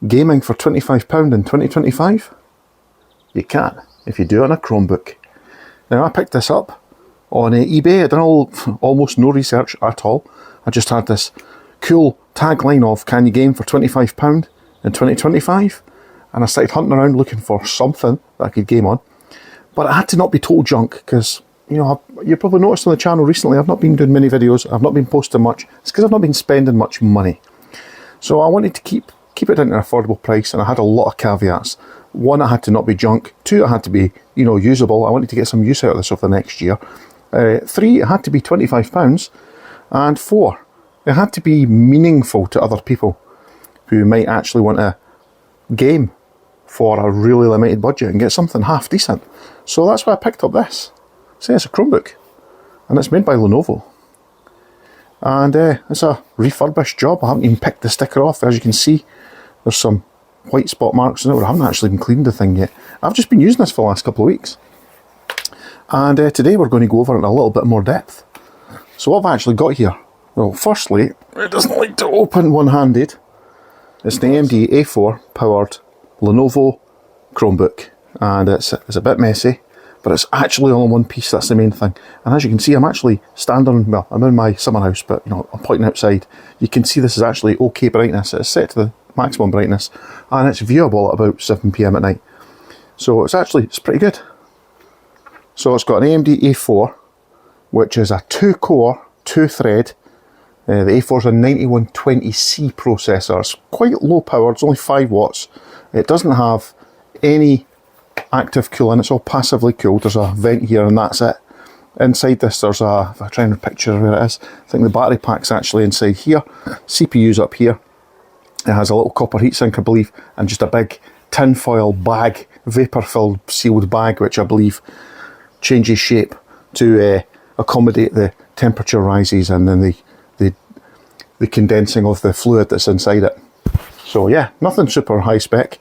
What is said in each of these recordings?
gaming for £25 in 2025? You can, if you do it on a Chromebook. Now, I picked this up on eBay. I did almost no research at all. I just had this cool tagline of, can you game for £25 in 2025? And I started hunting around looking for something that I could game on. But it had to not be total junk, because, you know, you probably noticed on the channel recently, I've not been doing many videos, I've not been posting much. It's because I've not been spending much money. So I wanted to keep it in an affordable price, and I had a lot of caveats. One, it had to not be junk. Two, it had to be, you know, usable. I wanted to get some use out of this over the next year. Three, it had to be £25. And four, it had to be meaningful to other people who might actually want to game for a really limited budget and get something half decent. So that's why I picked up this. See, it's a Chromebook, and it's made by Lenovo. And it's a refurbished job. I haven't even picked the sticker off. As you can see, there's some white spot marks in it, where I haven't actually even cleaned the thing yet. I've just been using this for the last couple of weeks. And today we're going to go over it in a little bit more depth. So what have I actually got here? Well, firstly, it doesn't like to open one-handed. It's the AMD A4 powered Lenovo Chromebook. And it's a bit messy, but it's actually all in one piece. That's the main thing. And as you can see, I'm actually standing, well, I'm in my summer house, but you know, I'm pointing outside. You can see this is actually okay brightness. It's set to the maximum brightness, and it's viewable at about 7 PM at night. So it's pretty good. So it's got an AMD A4, which is a 2-core, 2-thread. The A4 is a 9120C processor. It's quite low power, it's only 5 watts. It doesn't have any active cooling, it's all passively cooled. There's a vent here and that's it. Inside this there's a, if I try and picture where it is, I think the battery pack's actually inside here. CPU's up here. It has a little copper heatsink, I believe, and just a big tinfoil bag, vapour-filled sealed bag, which I believe changes shape to accommodate the temperature rises and then the condensing of the fluid that's inside it. So yeah, nothing super high spec,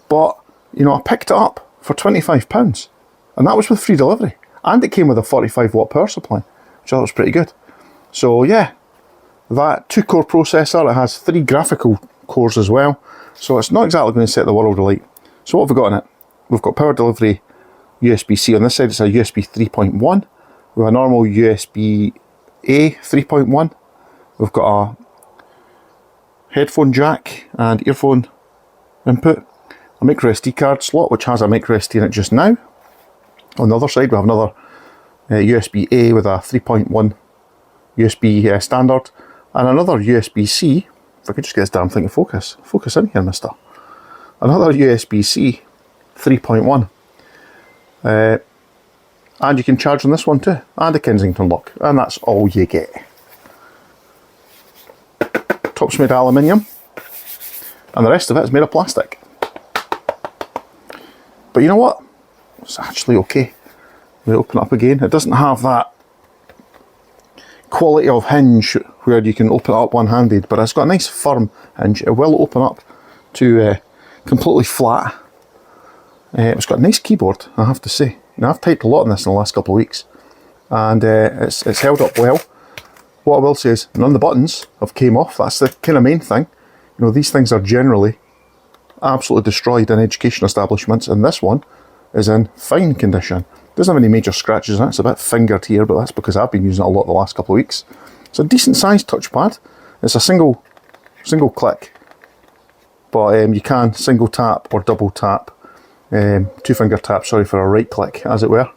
but you know, I picked it up for £25, and that was with free delivery, and it came with a 45 watt power supply, which I thought was pretty good. So yeah, that 2-core processor, it has 3 graphical cores as well, so it's not exactly going to set the world alight. So what have we got in it? We've got power delivery USB-C. On this side it's a USB 3.1, with a normal USB-A 3.1. We've got a headphone jack and earphone input, a micro SD card slot, which has a micro SD in it just now. On the other side we have another USB-A with a 3.1 USB standard, and another USB-C. If I could just get this damn thing to focus in here, mister. Another USB-C 3.1. And you can charge on this one too, and a Kensington lock, and that's all you get. Top's made of aluminium, and the rest of it is made of plastic. But you know what? It's actually okay. We open it up again. It doesn't have that quality of hinge where you can open it up one-handed, but it's got a nice firm hinge. It will open up to completely flat. It's got a nice keyboard, I have to say. Now, I've typed a lot on this in the last couple of weeks, and it's held up well. What I will say is none of the buttons have came off. That's the kind of main thing. You know, these things are generally absolutely destroyed in education establishments, and this one is in fine condition. Doesn't have any major scratches on it. It's a bit fingered here, but that's because I've been using it a lot the last couple of weeks. It's a decent sized touchpad. It's a single click, but you can single tap or double tap, 2-finger tap, sorry, for a right click, as it were.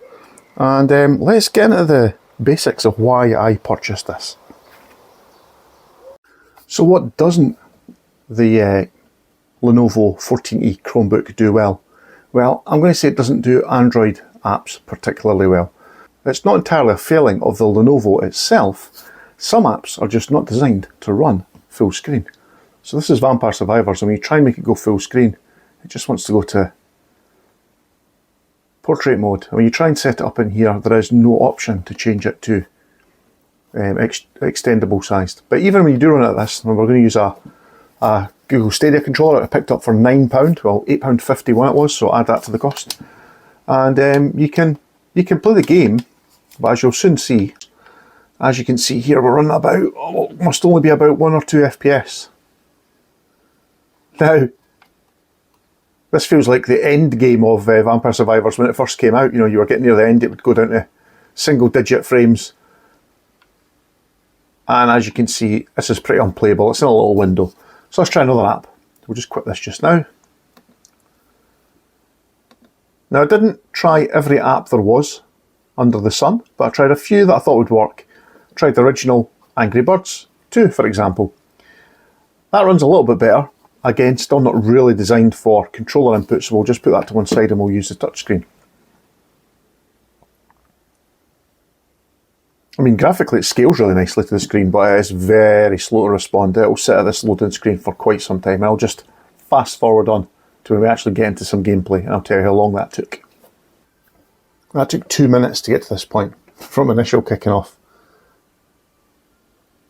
And let's get into the basics of why I purchased this. So what doesn't the Lenovo 14E Chromebook do well? Well, I'm going to say it doesn't do Android apps particularly well. It's not entirely a failing of the Lenovo itself. Some apps are just not designed to run full screen. So this is Vampire Survivors, and when you try and make it go full screen, it just wants to go to portrait mode. And when you try and set it up in here, there is no option to change it to extendable sized. But even when you do run it at this, and we're going to use a Google Stadia controller, I picked up for £9, well £8.50 when it was, so add that to the cost. And you can play the game, but as you'll soon see, as you can see here, we're running about, must only be about 1 or 2 FPS. Now, This feels like the end game of Vampire Survivors when it first came out. You know, you were getting near the end, it would go down to single digit frames. And as you can see, this is pretty unplayable. It's in a little window. So let's try another app. We'll just quit this just now. Now, I didn't try every app there was under the sun, but I tried a few that I thought would work. I tried the original Angry Birds 2, for example. That runs a little bit better. Again, still not really designed for controller input, so we'll just put that to one side and we'll use the touchscreen. I mean, graphically it scales really nicely to the screen, but it is very slow to respond. It will sit at this loading screen for quite some time. And I'll just fast forward on to when we actually get into some gameplay, and I'll tell you how long that took. That took 2 minutes to get to this point, from initial kicking off.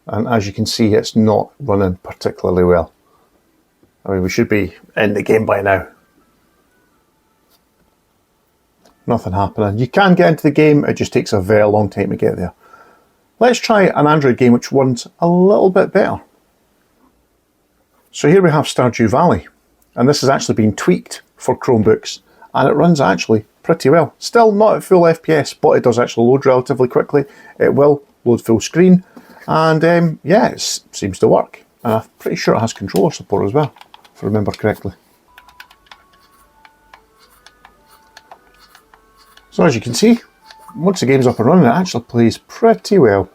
And as you can see, it's not running particularly well. I mean, we should be in the game by now. Nothing happening. You can get into the game, it just takes a very long time to get there. Let's try an Android game which runs a little bit better. So here we have Stardew Valley, and this has actually been tweaked for Chromebooks, and it runs actually pretty well. Still not at full FPS, but it does actually load relatively quickly. It will load full screen, and yeah, it seems to work. And I'm pretty sure it has controller support as well, if I remember correctly. So as you can see, once the game's up and running, it actually plays pretty well.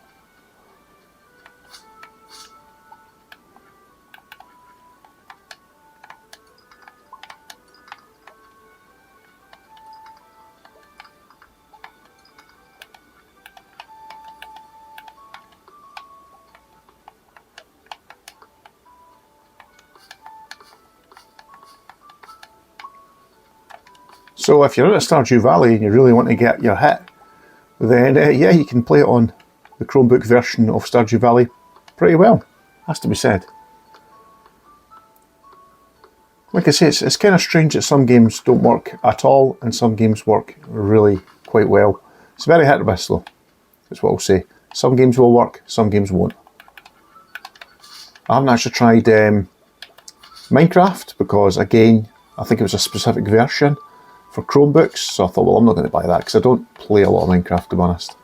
So if you're out at Stardew Valley and you really want to get your hit, then yeah, you can play it on the Chromebook version of Stardew Valley pretty well, has to be said. Like I say, it's kind of strange that some games don't work at all and some games work really quite well. It's very hit or miss though, that's what I'll say. Some games will work, some games won't. I haven't actually tried Minecraft because, again, I think it was a specific version for Chromebooks, so I thought, well, I'm not going to buy that because I don't play a lot of Minecraft, to be honest.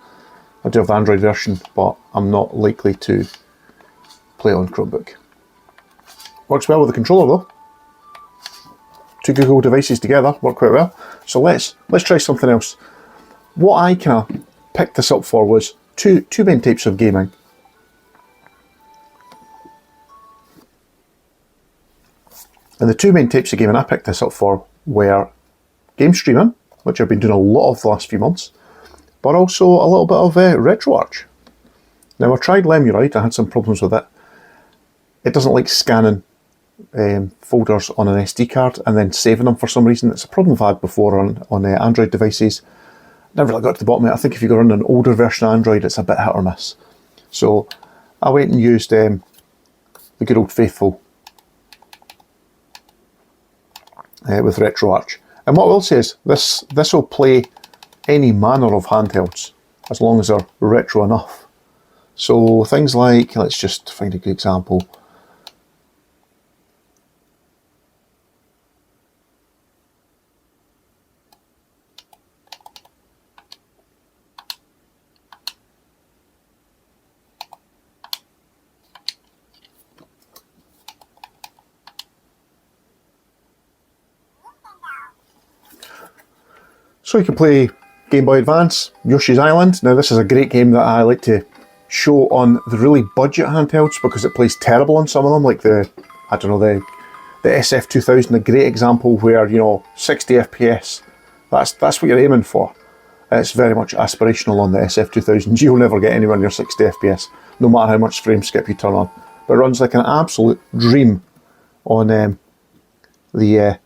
I do have the Android version, but I'm not likely to play it on Chromebook. Works well with the controller though. Two Google devices together work quite well. So let's try something else. What I kind of picked this up for was two main types of gaming. And the two main types of gaming I picked this up for were game streaming, which I've been doing a lot of the last few months, but also a little bit of RetroArchch. Now, I tried Lemuroid, I had some problems with it. It doesn't like scanning folders on an SD card and then saving them for some reason. It's a problem I've had before on Android devices. Never really got to the bottom of it. I think if you go run an older version of Android, it's a bit hit or miss. So I went and used the good old faithful with RetroArchch. And what I will say is, this will play any manner of handhelds, as long as they're retro enough. So things like, let's just find a good example. So you can play Game Boy Advance, Yoshi's Island. Now this is a great game that I like to show on the really budget handhelds because it plays terrible on some of them, like the SF2000, a great example where, you know, 60 FPS, that's what you're aiming for. It's very much aspirational on the SF2000. You'll never get anywhere near 60 FPS, no matter how much frame skip you turn on. But it runs like an absolute dream on the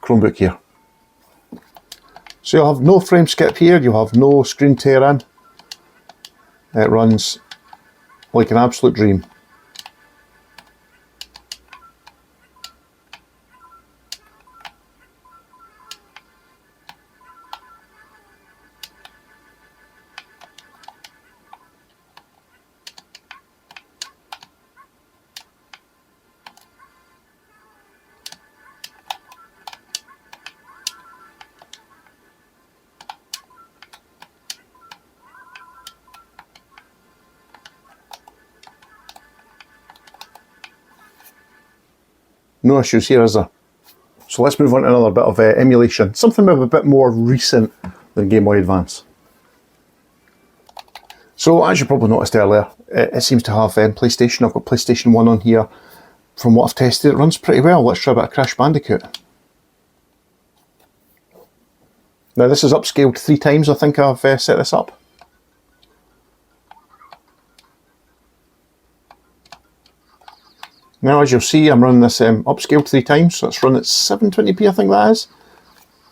Chromebook here. So you'll have no frame skip here, you'll have no screen tear-in. It runs like an absolute dream. No issues here, is there? So let's move on to another bit of emulation. Something maybe a bit more recent than Game Boy Advance. So as you probably noticed earlier, it seems to have PlayStation. I've got PlayStation 1 on here. From what I've tested, it runs pretty well. Let's try a bit of Crash Bandicoot. Now this is upscaled 3 times, I think I've set this up. Now as you'll see, I'm running this upscaled 3 times, so it's run at 720p, I think that is.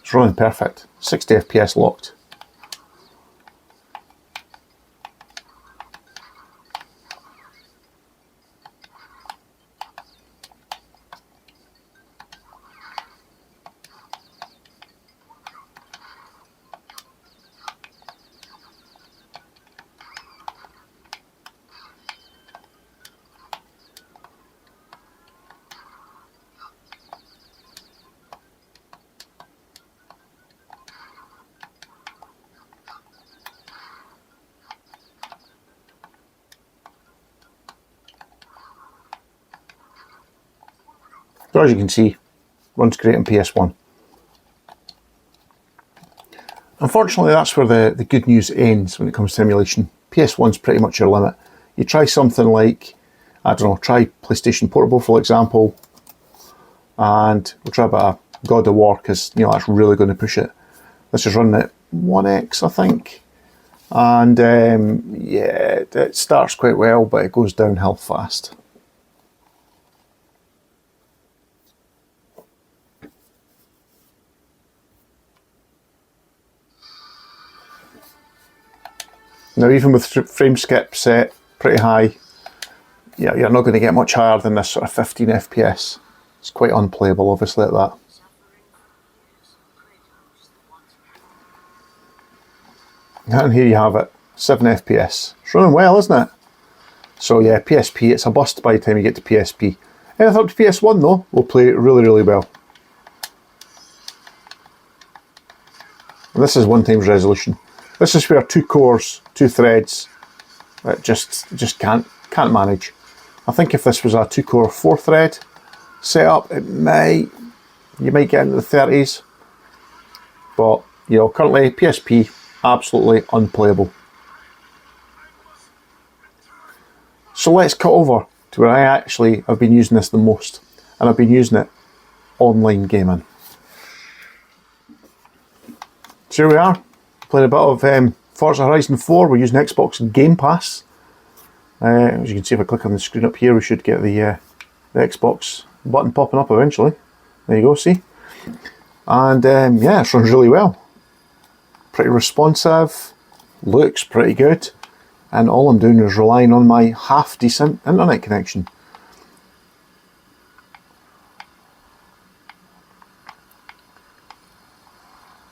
It's running perfect, 60 FPS locked. So as you can see, runs great on PS1. Unfortunately, that's where the good news ends when it comes to emulation. PS1's pretty much your limit. You try something like, I don't know, try PlayStation Portable for example, and we'll try a bit of God of War, because you know that's really going to push it. This is running at 1x, I think, and yeah, it starts quite well, but it goes downhill fast. Now even with frame skip set pretty high, yeah, you're not going to get much higher than this sort of 15 FPS. It's quite unplayable obviously at that. And here you have it, 7 FPS. It's running well, isn't it? So yeah, PSP, it's a bust by the time you get to PSP. Anything up to PS1 though, will play really, really well. And this is 1 times resolution. This is where 2 cores, 2 threads, it just can't manage. I think if this was a 2 core 4 thread setup, you might get into the 30s. But you know, currently PSP, absolutely unplayable. So let's cut over to where I actually have been using this the most, and I've been using it online gaming. So here we are, playing a bit of Forza Horizon 4. We're using Xbox Game Pass. As you can see, if I click on the screen up here, we should get the Xbox button popping up eventually. There you go, see? And yeah, it runs really well. Pretty responsive, looks pretty good, and all I'm doing is relying on my half-decent internet connection.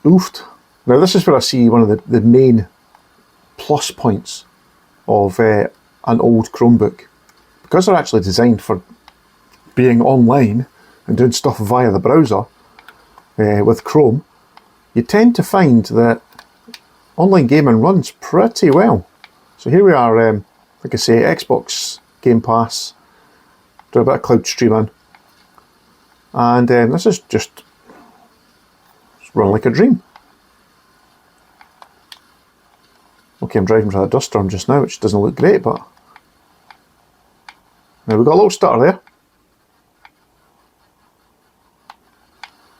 Oofed. Now this is where I see one of the main plus points of an old Chromebook. Because they're actually designed for being online and doing stuff via the browser with Chrome, you tend to find that online gaming runs pretty well. So here we are, like I say, Xbox Game Pass, do a bit of cloud streaming, and this is just run like a dream. Okay, I'm driving through a dust storm just now, which doesn't look great, but now we've got a little stutter there.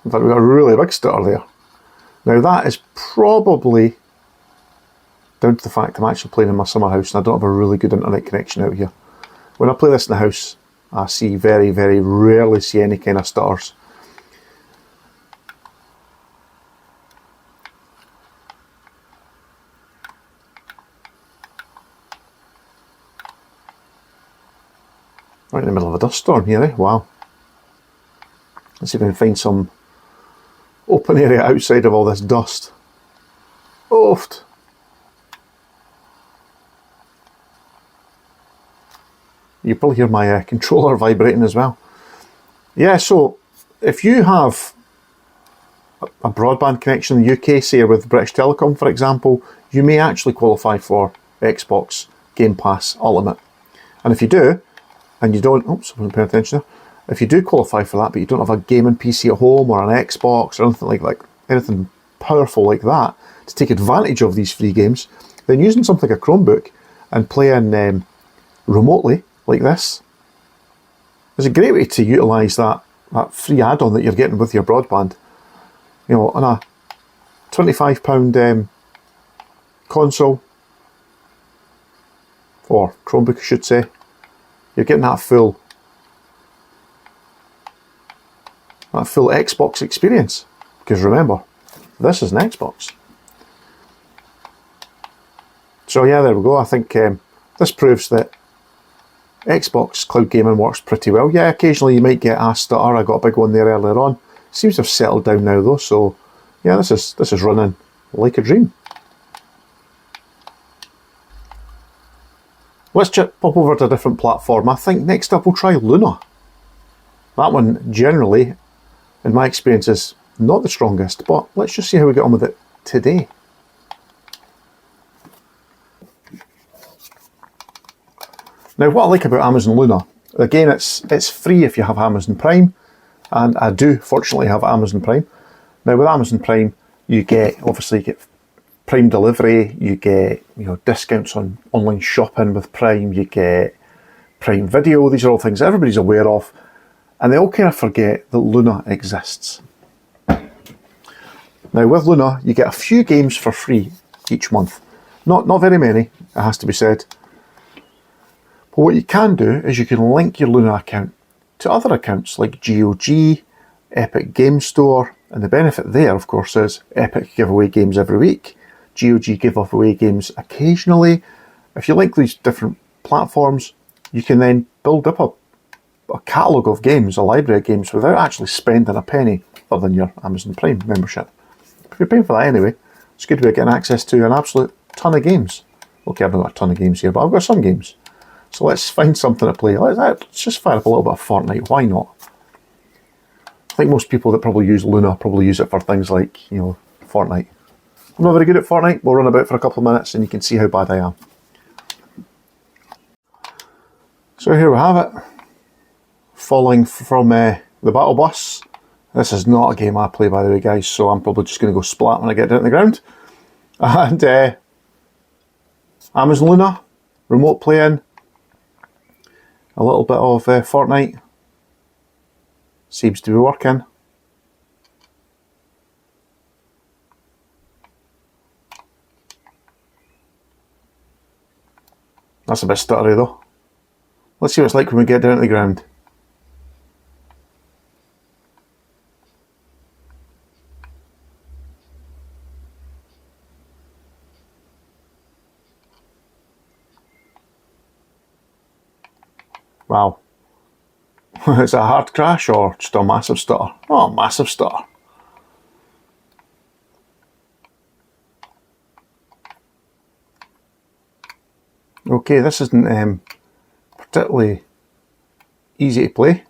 In fact, we've got a really big stutter there. Now that is probably down to the fact I'm actually playing in my summer house and I don't have a really good internet connection out here. When I play this in the house, I see very, very rarely see any kind of stutters. Right in the middle of a dust storm here, eh? Wow. Let's see if I can find some open area outside of all this dust. Oofed. You probably hear my controller vibrating as well. Yeah, so if you have a broadband connection in the UK, say with British Telecom for example, you may actually qualify for Xbox Game Pass Ultimate. And if you do, and you don't, oops, I wasn't paying attention if you do qualify for that, but you don't have a gaming PC at home or an Xbox or anything like anything powerful like that to take advantage of these free games, then using something like a Chromebook and playing remotely like this is a great way to utilise that free add-on that you're getting with your broadband. You know, on a £25 console, or Chromebook I should say, you're getting that full Xbox experience. Because remember, this is an Xbox. So yeah, there we go. I think this proves that Xbox cloud gaming works pretty well. Yeah, occasionally you might get a stutter. I got a big one there earlier on. Seems to have settled down now though. So yeah, this is running like a dream. Let's pop over to a different platform. I think next up we'll try Luna. That one generally, in my experience, is not the strongest, but let's just see how we get on with it today. Now, what I like about Amazon Luna, again, it's free if you have Amazon Prime, and I do fortunately have Amazon Prime. Now, with Amazon Prime, you get Prime delivery, you get discounts on online shopping with Prime, you get Prime Video. These are all things everybody's aware of, and they all kind of forget that Luna exists. Now, with Luna, you get a few games for free each month. Not very many, it has to be said. But what you can do is you can link your Luna account to other accounts like GOG, Epic Game Store, and the benefit there, of course, is Epic give away games every week. GOG give away games occasionally. If you link these different platforms, you can then build up a catalogue of games, a library of games, without actually spending a penny other than your Amazon Prime membership. If you're paying for that anyway, it's a good way of getting access to an absolute ton of games. Okay, I've not got a ton of games here, but I've got some games. So let's find something to play. Let's just fire up a little bit of Fortnite. Why not? I think most people that probably use Luna probably use it for things like, Fortnite. I'm not very good at Fortnite. We'll run about for a couple of minutes and you can see how bad I am. So here we have it. Falling from the battle bus. This is not a game I play, by the way, guys, so I'm probably just going to go splat when I get down to the ground. And Amazon Luna, remote playing, a little bit of Fortnite. Seems to be working. That's a bit stuttery though. Let's see what it's like when we get down to the ground. Wow. Is it a hard crash or just a massive stutter? Oh, massive stutter. Okay, this isn't particularly easy to play.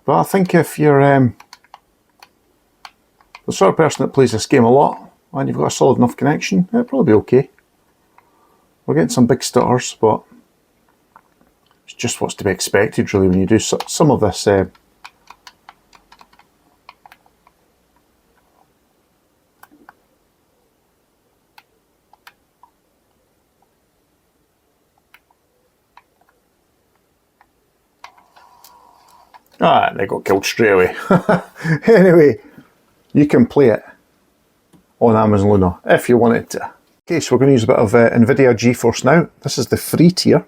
But I think if you're the sort of person that plays this game a lot and you've got a solid enough connection, it'll probably be okay. We're getting some big stutters, but it's just what's to be expected really when you do some of this. They got killed straight away. Anyway, you can play it on Amazon Luna if you wanted to. Okay, so we're going to use a bit of Nvidia GeForce Now. This is the free tier.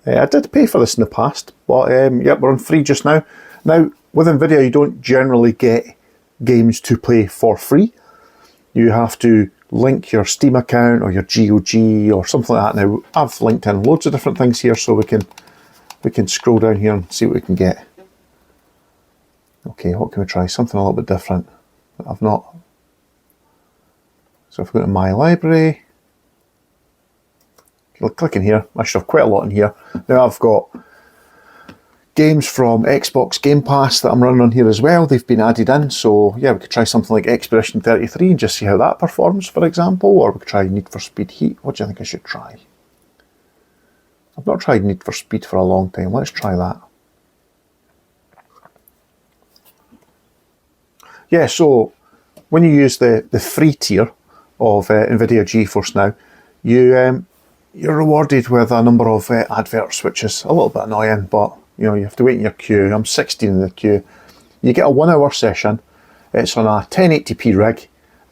I did pay for this in the past, but yep, we're on free just now. Now, with Nvidia, you don't generally get games to play for free. You have to link your Steam account or your GOG or something like that. Now, I've linked in loads of different things here, so we can scroll down here and see what we can get. Okay, what can we try? Something a little bit different that I've not. So if we go to my library, click in here. I should have quite a lot in here. Now I've got games from Xbox Game Pass that I'm running on here as well. They've been added in, so yeah, we could try something like Expedition 33 and just see how that performs, for example, or we could try Need for Speed Heat. What do you think I should try? I've not tried Need for Speed for a long time. Let's try that. Yeah, so when you use the free tier of Nvidia GeForce Now, you're rewarded with a number of adverts, which is a little bit annoying, but you know, you have to wait in your queue. I'm 16 in the queue. You get a 1 hour session. It's on a 1080p rig,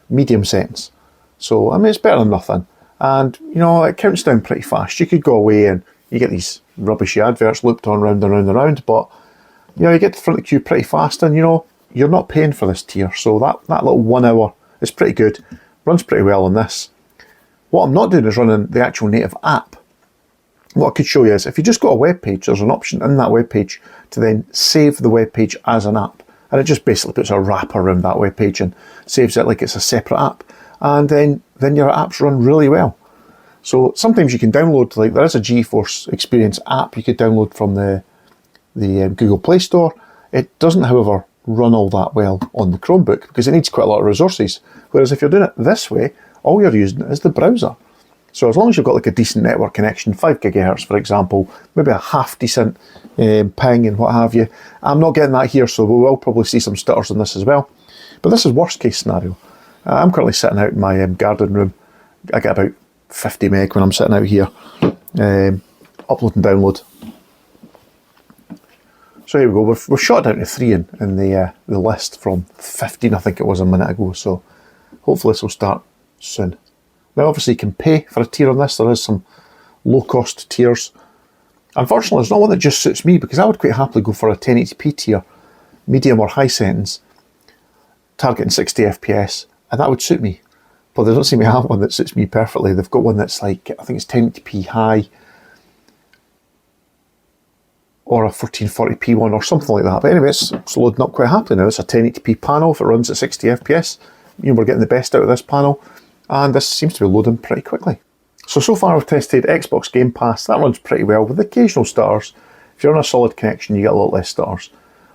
medium settings. So, I mean, it's better than nothing. And, you know, it counts down pretty fast. You could go away and you get these rubbishy adverts looped on round and round and round, but, you know, you get to the front of the queue pretty fast and, you know, you're not paying for this tier. So that little 1 hour is pretty good. Runs pretty well on this. What I'm not doing is running the actual native app. What I could show you is if you just go to a web page, there's an option in that web page to then save the web page as an app. And it just basically puts a wrapper around that web page and saves it like it's a separate app. And then your apps run really well. So sometimes you can download, like there is a GeForce Experience app you could download from the Google Play Store. It doesn't, however, run all that well on the Chromebook because it needs quite a lot of resources. Whereas if you're doing it this way, all you're using is the browser. So as long as you've got like a decent network connection, 5 gigahertz for example, maybe a half decent ping and what have you. I'm not getting that here, so we will probably see some stutters on this as well. But this is worst case scenario. I'm currently sitting out in my garden room. I get about 50 meg when I'm sitting out here. Upload and download. So here we go. We've shot down to 3 in the list from 15, I think it was a minute ago. So hopefully this will start soon. Now obviously you can pay for a tier on this. There is some low cost tiers. Unfortunately it's not one that just suits me because I would quite happily go for a 1080p tier, medium or high settings, targeting 60 FPS, and that would suit me. But they don't seem to have one that suits me perfectly. They've got one that's like, I think it's 1080p high, or a 1440p one or something like that. But anyway, it's loading up quite happily now. It's a 1080p panel. If it runs at 60 FPS, you know, we're getting the best out of this panel. And this seems to be loading pretty quickly. So far I've tested Xbox Game Pass. That runs pretty well with occasional stutters. If you're on a solid connection, you get a lot less stutters.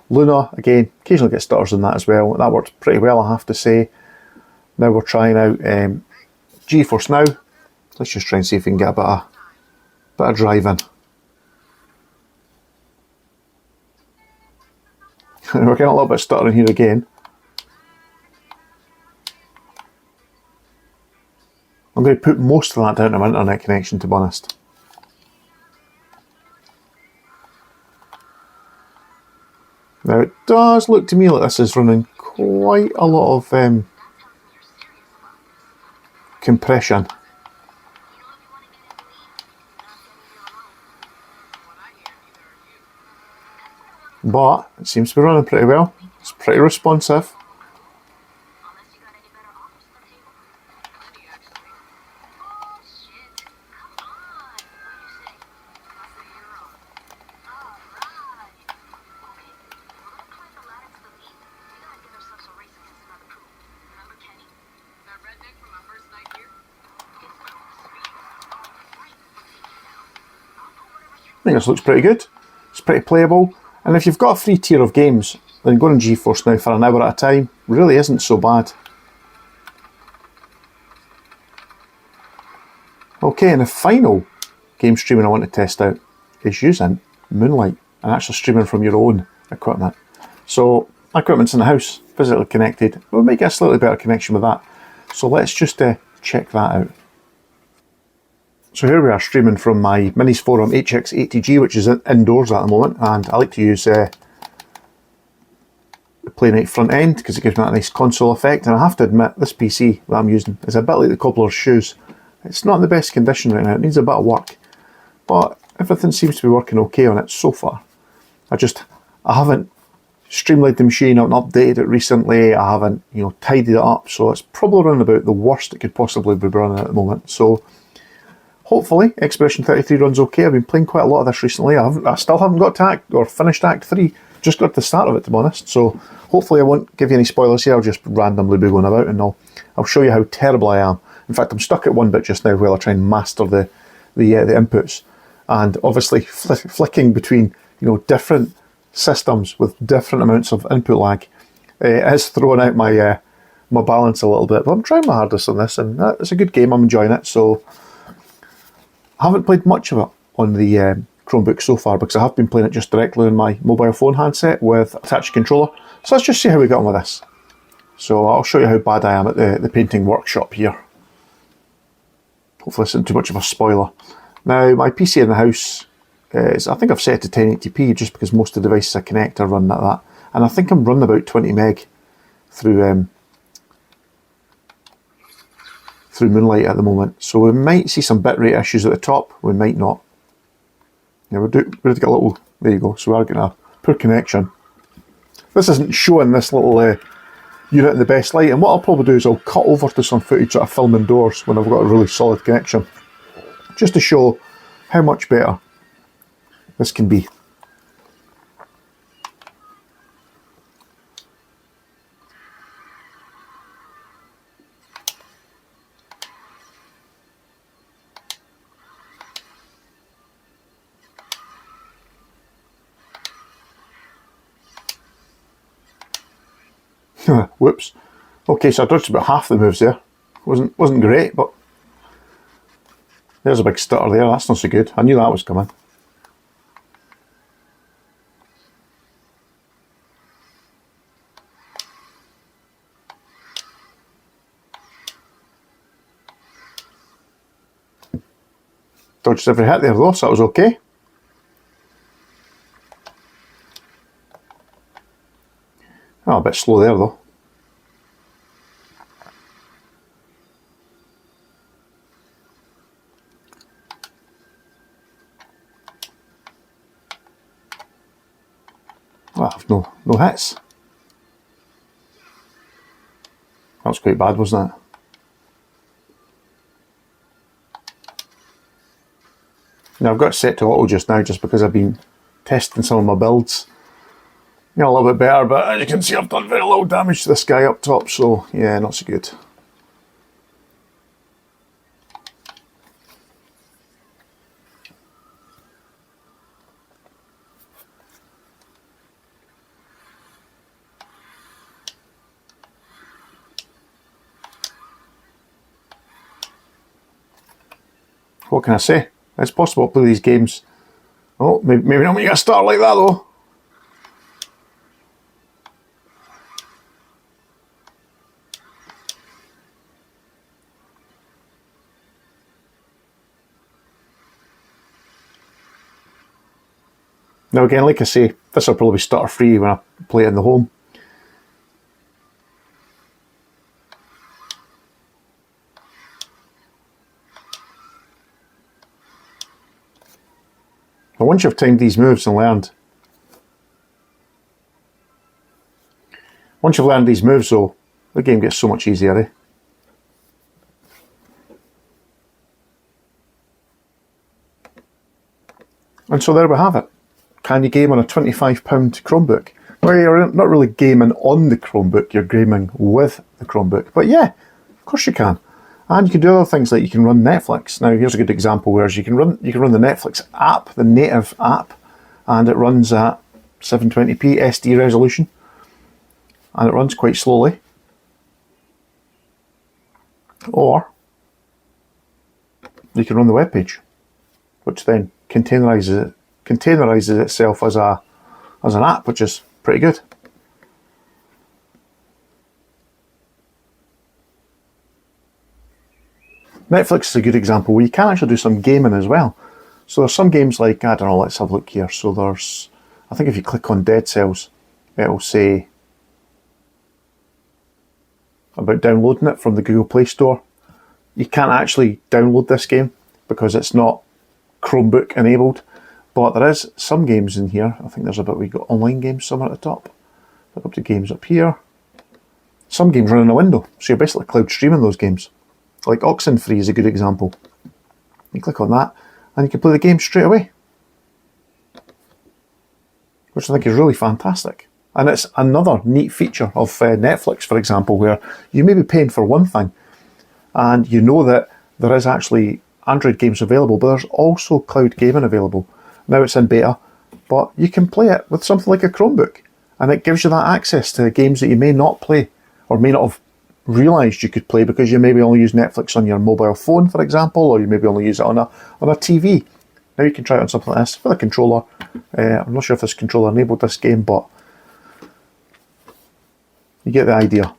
Luna, again, occasionally get stutters in that as well. That worked pretty well, I have to say. Now we're trying out GeForce Now. Let's just try and see if we can get a bit of drive in. We're getting a little bit stuttering here again. I'm going to put most of that down to my internet connection, to be honest. Now it does look to me like this is running quite a lot of compression. But it seems to be running pretty well. It's pretty responsive. I think this looks pretty good. It's pretty playable. And if you've got a free tier of games, then going on GeForce Now for an hour at a time really isn't so bad. Okay, and the final game streaming I want to test out is using Moonlight and actually streaming from your own equipment. So my equipment's in the house, physically connected. We'll make a slightly better connection with that. So let's just check that out. So here we are streaming from my Minis Forum HX80G, which is indoors at the moment, and I like to use the Playnite front end because it gives me that nice console effect. And I have to admit, this PC that I'm using is a bit like the cobbler's shoes. It's not in the best condition right now, it needs a bit of work, but everything seems to be working okay on it so far. I haven't streamlined the machine, I haven't updated it recently, I haven't tidied it up, so it's probably around about the worst it could possibly be running at the moment. So hopefully Expedition 33 runs okay. I've been playing quite a lot of this recently. I still haven't got to finished Act 3, just got to the start of it, to be honest. So hopefully I won't give you any spoilers here. I'll just randomly be going about and I'll show you how terrible I am. In fact, I'm stuck at one bit just now while I try and master the inputs. And obviously flicking between different systems with different amounts of input lag. It has thrown out my my balance a little bit, but I'm trying my hardest on this, and it's a good game. I'm enjoying it. So I haven't played much of it on the Chromebook so far because I have been playing it just directly on my mobile phone handset with attached controller. So let's just see how we get on with this. So I'll show you how bad I am at the painting workshop here. Hopefully this isn't too much of a spoiler. Now my PC in the house is, I think I've set it to 1080p just because most of the devices I connect are running at that. And I think I'm running about 20 meg through Moonlight at the moment. So we might see some bitrate issues at the top, we might not. Yeah, we're going to get a little, there you go, so we are getting a poor connection. This isn't showing this little unit in the best light, and what I'll probably do is I'll cut over to some footage that I film indoors when I've got a really solid connection, just to show how much better this can be. Whoops. Okay, so I dodged about half the moves there. Wasn't great, but there's a big stutter there. That's not so good. I knew that was coming. Dodged every hit there though, so that was okay. Oh, a bit slow there though. Well, I've no hits. That was quite bad, wasn't it? Now I've got it set to auto just now just because I've been testing some of my builds. A little bit better, but as you can see I've done very little damage to this guy up top, so yeah, not so good. What can I say? It's possible to play these games. Oh, maybe not when you get a start like that though. Now again, like I say, this will probably be stutter free when I play it in the home. But once you've timed these moves and learned, these moves though, the game gets so much easier, eh? And so there we have it. Can you game on a £25 Chromebook? Well, you're not really gaming on the Chromebook, you're gaming with the Chromebook. But yeah, of course you can. And you can do other things like you can run Netflix. Now here's a good example where you can run the Netflix app, the native app, and it runs at 720p SD resolution. And it runs quite slowly. Or you can run the web page, which then containerizes itself as an app, which is pretty good. Netflix is a good example where you can actually do some gaming as well. So there's some games like, I don't know, let's have a look here. So there's, I think if you click on Dead Cells, it'll say about downloading it from the Google Play Store. You can't actually download this game because it's not Chromebook enabled. But there is some games in here. I think there's a bit we got online games somewhere at the top. Look up to games up here. Some games run in a window, so you're basically cloud streaming those games. Like Oxenfree is a good example. You click on that, and you can play the game straight away, which I think is really fantastic. And it's another neat feature of Netflix, for example, where you may be paying for one thing, and you know that there is actually Android games available, but there's also cloud gaming available. Now it's in beta, but you can play it with something like a Chromebook, and it gives you that access to games that you may not play, or may not have realised you could play because you maybe only use Netflix on your mobile phone, for example, or you maybe only use it on a TV. Now you can try it on something like this with a controller. I'm not sure if this controller enabled this game, but you get the idea.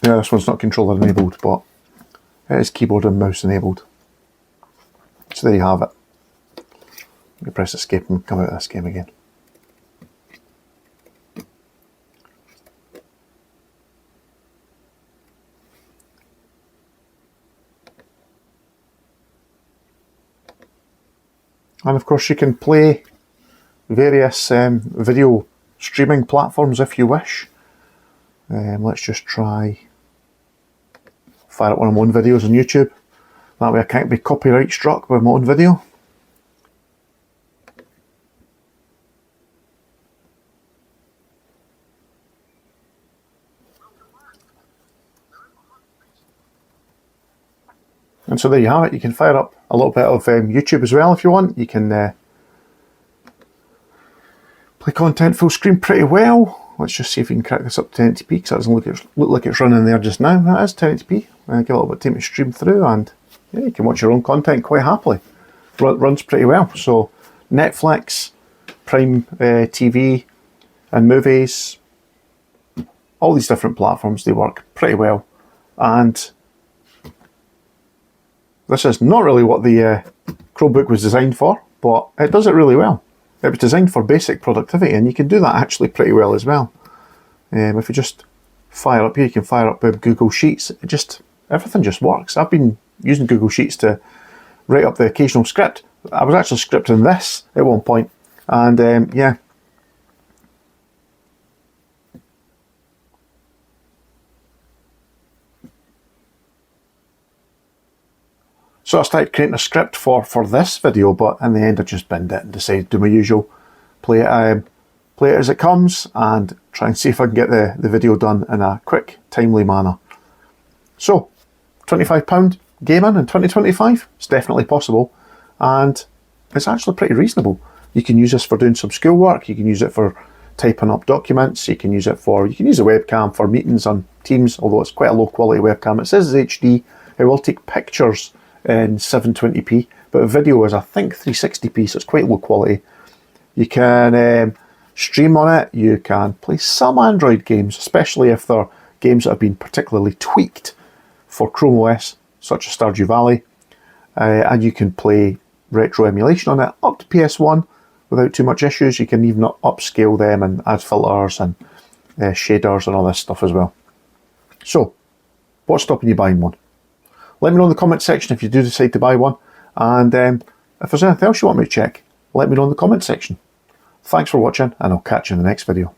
Yeah, this one's not controller enabled, but it is keyboard and mouse enabled. So there you have it. You press escape and come out of this game again. And of course you can play various video streaming platforms if you wish. Let's just try fire up one of my own videos on YouTube. That way I can't be copyright struck with my own video. And so there you have it. You can fire up a little bit of YouTube as well if you want. You can play content full screen pretty well. Let's just see if we can crack this up to 1080p, because that doesn't look like it's running there just now. That is 1080p. Give a little bit of time to stream through, and yeah, you can watch your own content quite happily. Runs pretty well. So Netflix, Prime TV and movies, all these different platforms, they work pretty well. And this is not really what the Chromebook was designed for, but it does it really well. It was designed for basic productivity, and you can do that actually pretty well as well. If you just fire up here, you can fire up Google Sheets. Everything just works. I've been using Google Sheets to write up the occasional script. I was actually scripting this at one point, and yeah. So I started creating a script for this video, but in the end I just binned it and decided to do my usual, play it as it comes, and try and see if I can get the video done in a quick, timely manner. So, £25 gaming in 2025, it's definitely possible, and it's actually pretty reasonable. You can use this for doing some schoolwork, you can use it for typing up documents, you can use the webcam for meetings on Teams, although it's quite a low quality webcam. It says it's HD, it will take pictures in 720p, but video is I think 360p, so it's quite low quality. You can stream on it, you can play some Android games, especially if they're games that have been particularly tweaked for Chrome OS, such as Stardew Valley, and you can play retro emulation on it up to PS1 without too much issues. You can even upscale them and add filters and shaders and all this stuff as well. So, what's stopping you buying one? Let me know in the comment section if you do decide to buy one, and if there's anything else you want me to check, let me know in the comment section. Thanks for watching, and I'll catch you in the next video.